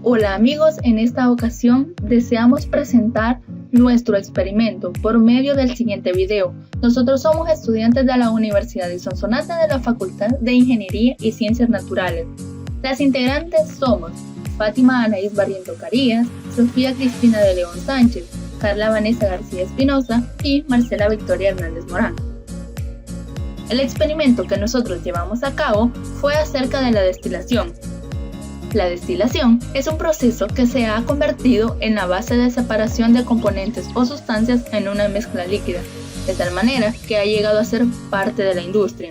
Hola amigos, en esta ocasión deseamos presentar nuestro experimento por medio del siguiente video. Nosotros somos estudiantes de la Universidad de Sonsonate de la Facultad de Ingeniería y Ciencias Naturales. Las integrantes somos Fátima Anaís Barriento Carías, Sofía Cristina de León Sánchez, Carla Vanessa García Espinosa y Marcela Victoria Hernández Morán. El experimento que nosotros llevamos a cabo fue acerca de la destilación. La destilación es un proceso que se ha convertido en la base de separación de componentes o sustancias en una mezcla líquida, de tal manera que ha llegado a ser parte de la industria.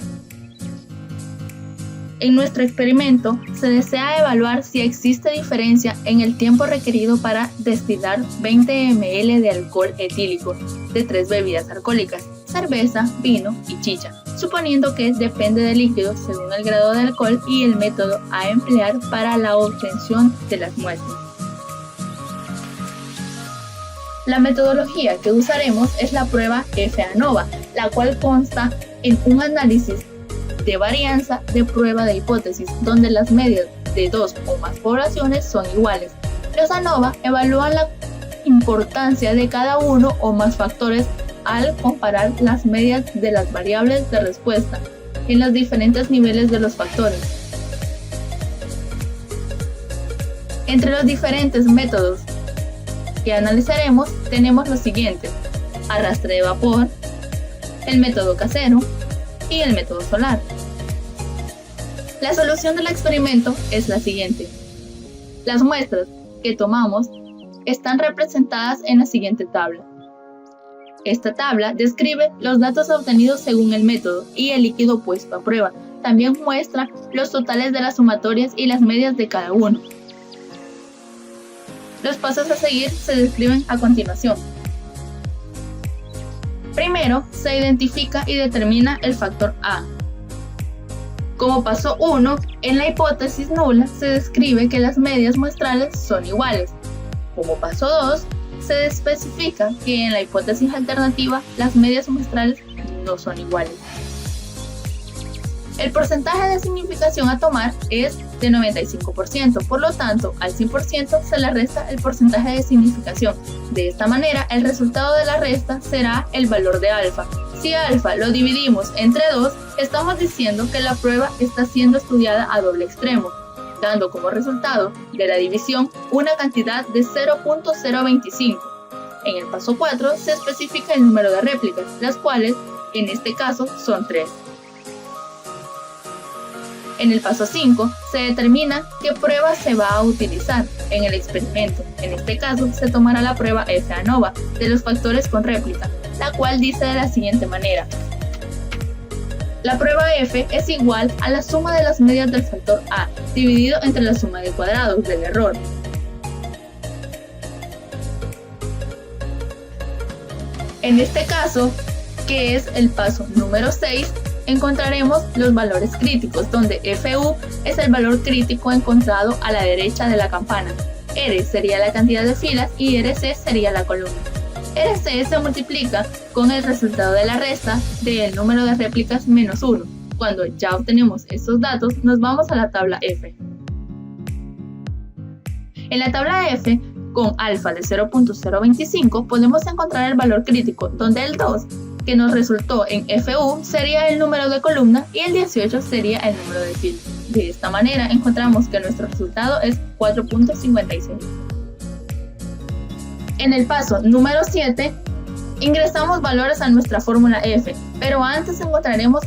En nuestro experimento se desea evaluar si existe diferencia en el tiempo requerido para destilar 20 ml de alcohol etílico de 3 bebidas alcohólicas, cerveza, vino y chicha, suponiendo que depende del líquido según el grado de alcohol y el método a emplear para la obtención de las muestras. La metodología que usaremos es la prueba FANOVA, la cual consta en un análisis de varianza de prueba de hipótesis, donde las medias de 2 o más poblaciones son iguales. Los ANOVA evalúan la importancia de cada uno o más factores al comparar las medias de las variables de respuesta en los diferentes niveles de los factores. Entre los diferentes métodos que analizaremos tenemos los siguientes: arrastre de vapor, el método casero y el método solar. La solución del experimento es la siguiente. Las muestras que tomamos están representadas en la siguiente tabla. Esta tabla describe los datos obtenidos según el método y el líquido puesto a prueba. También muestra los totales de las sumatorias y las medias de cada uno. Los pasos a seguir se describen a continuación. Primero, se identifica y determina el factor A. Como paso 1, en la hipótesis nula se describe que las medias muestrales son iguales. Como paso 2, se especifica que en la hipótesis alternativa las medias muestrales no son iguales. El porcentaje de significación a tomar es de 95%, por lo tanto, al 100% se le resta el porcentaje de significación. De esta manera, el resultado de la resta será el valor de alfa. Si alfa lo dividimos entre 2, estamos diciendo que la prueba está siendo estudiada a doble extremo, dando como resultado de la división una cantidad de 0.025. En el paso 4 se especifica el número de réplicas, las cuales en este caso son 3. En el paso 5 se determina qué prueba se va a utilizar en el experimento. En este caso se tomará la prueba FANOVA de los factores con réplica, la cual dice de la siguiente manera. La prueba F es igual a la suma de las medias del factor A dividido entre la suma de cuadrados del error. En este caso, que es el paso número 6, encontraremos los valores críticos, donde FU es el valor crítico encontrado a la derecha de la campana. R sería la cantidad de filas y RC sería la columna. RC se multiplica con el resultado de la resta del número de réplicas menos 1. Cuando ya obtenemos estos datos, nos vamos a la tabla F. En la tabla F, con alfa de 0.025, podemos encontrar el valor crítico, donde el 2, que nos resultó en FU, sería el número de columna y el 18 sería el número de filas. De esta manera, encontramos que nuestro resultado es 4.56. En el paso número 7, ingresamos valores a nuestra fórmula F, pero antes encontraremos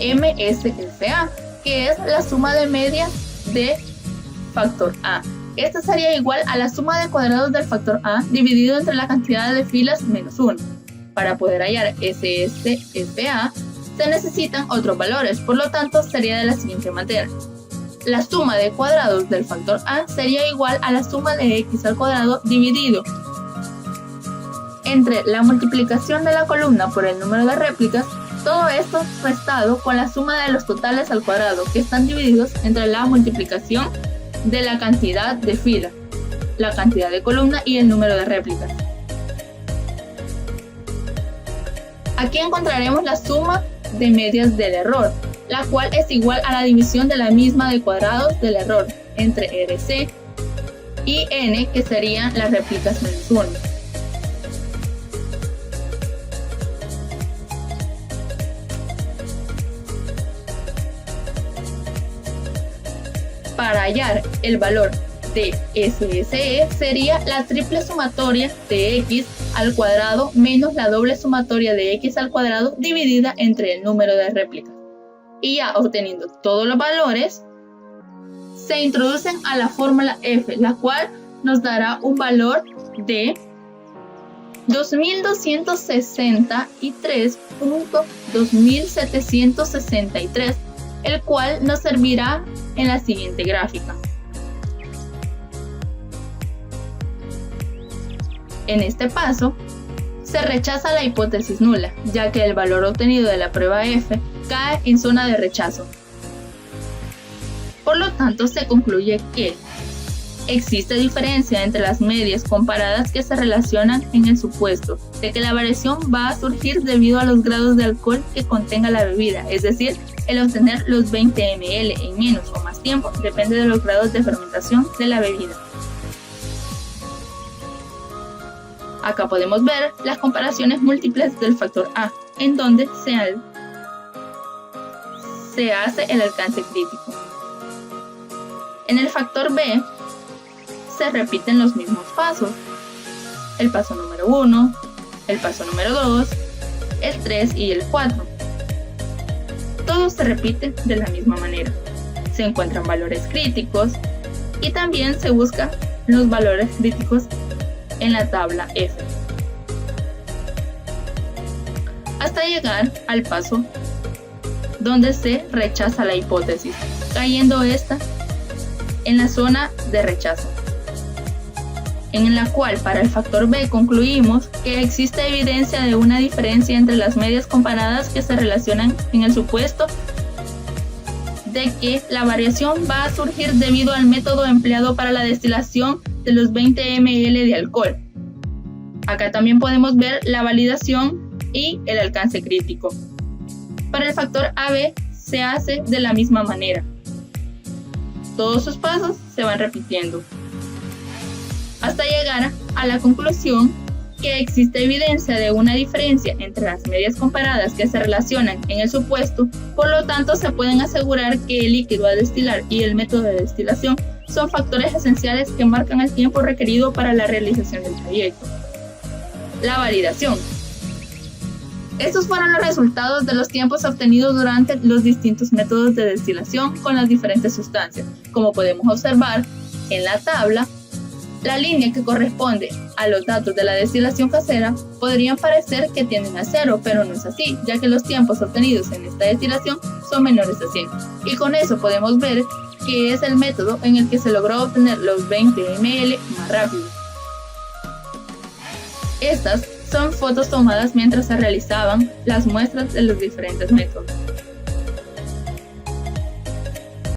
MSFA, que es la suma de medias de factor A. Esta sería igual a la suma de cuadrados del factor A dividido entre la cantidad de filas menos 1. Para poder hallar SSFA se necesitan otros valores, por lo tanto sería de la siguiente manera. La suma de cuadrados del factor A sería igual a la suma de x al cuadrado dividido entre la multiplicación de la columna por el número de réplicas, todo esto restado con la suma de los totales al cuadrado, que están divididos entre la multiplicación de la cantidad de fila, la cantidad de columna y el número de réplicas. Aquí encontraremos la suma de medias del error, la cual es igual a la división de la misma de cuadrados del error entre RC y N, que serían las réplicas menos 1. Para hallar el valor de SSE sería la triple sumatoria de x al cuadrado menos la doble sumatoria de x al cuadrado dividida entre el número de réplicas. Y ya obteniendo todos los valores, se introducen a la fórmula F, la cual nos dará un valor de 2263.2763, el cual nos servirá en la siguiente gráfica. En este paso, se rechaza la hipótesis nula, ya que el valor obtenido de la prueba F cae en zona de rechazo. Por lo tanto, se concluye que existe diferencia entre las medias comparadas que se relacionan en el supuesto de que la variación va a surgir debido a los grados de alcohol que contenga la bebida, es decir, el obtener los 20 ml en menos o más tiempo depende de los grados de fermentación de la bebida. Acá podemos ver las comparaciones múltiples del factor A, en donde se hace el alcance crítico. En el factor B se repiten los mismos pasos: el paso número 1, el paso número 2, el 3 y el 4. Todos se repiten de la misma manera. Se encuentran valores críticos y también se buscan los valores críticos en la tabla F, hasta llegar al paso donde se rechaza la hipótesis, cayendo esta en la zona de rechazo, en la cual para el factor B concluimos que existe evidencia de una diferencia entre las medias comparadas que se relacionan en el supuesto de que la variación va a surgir debido al método empleado para la destilación de los 20 ml de alcohol. Acá también podemos ver la validación y el alcance crítico. Para el factor AB se hace de la misma manera. Todos sus pasos se van repitiendo, hasta llegar a la conclusión que existe evidencia de una diferencia entre las medias comparadas que se relacionan en el supuesto, por lo tanto se pueden asegurar que el líquido a destilar y el método de destilación son factores esenciales que marcan el tiempo requerido para la realización del proyecto. La validación. Estos fueron los resultados de los tiempos obtenidos durante los distintos métodos de destilación con las diferentes sustancias. Como podemos observar en la tabla, la línea que corresponde a los datos de la destilación casera podrían parecer que tienden a 0, pero no es así, ya que los tiempos obtenidos en esta destilación son menores a 100. Y con eso podemos ver que es el método en el que se logró obtener los 20 ml más rápido. Estas son fotos tomadas mientras se realizaban las muestras de los diferentes métodos.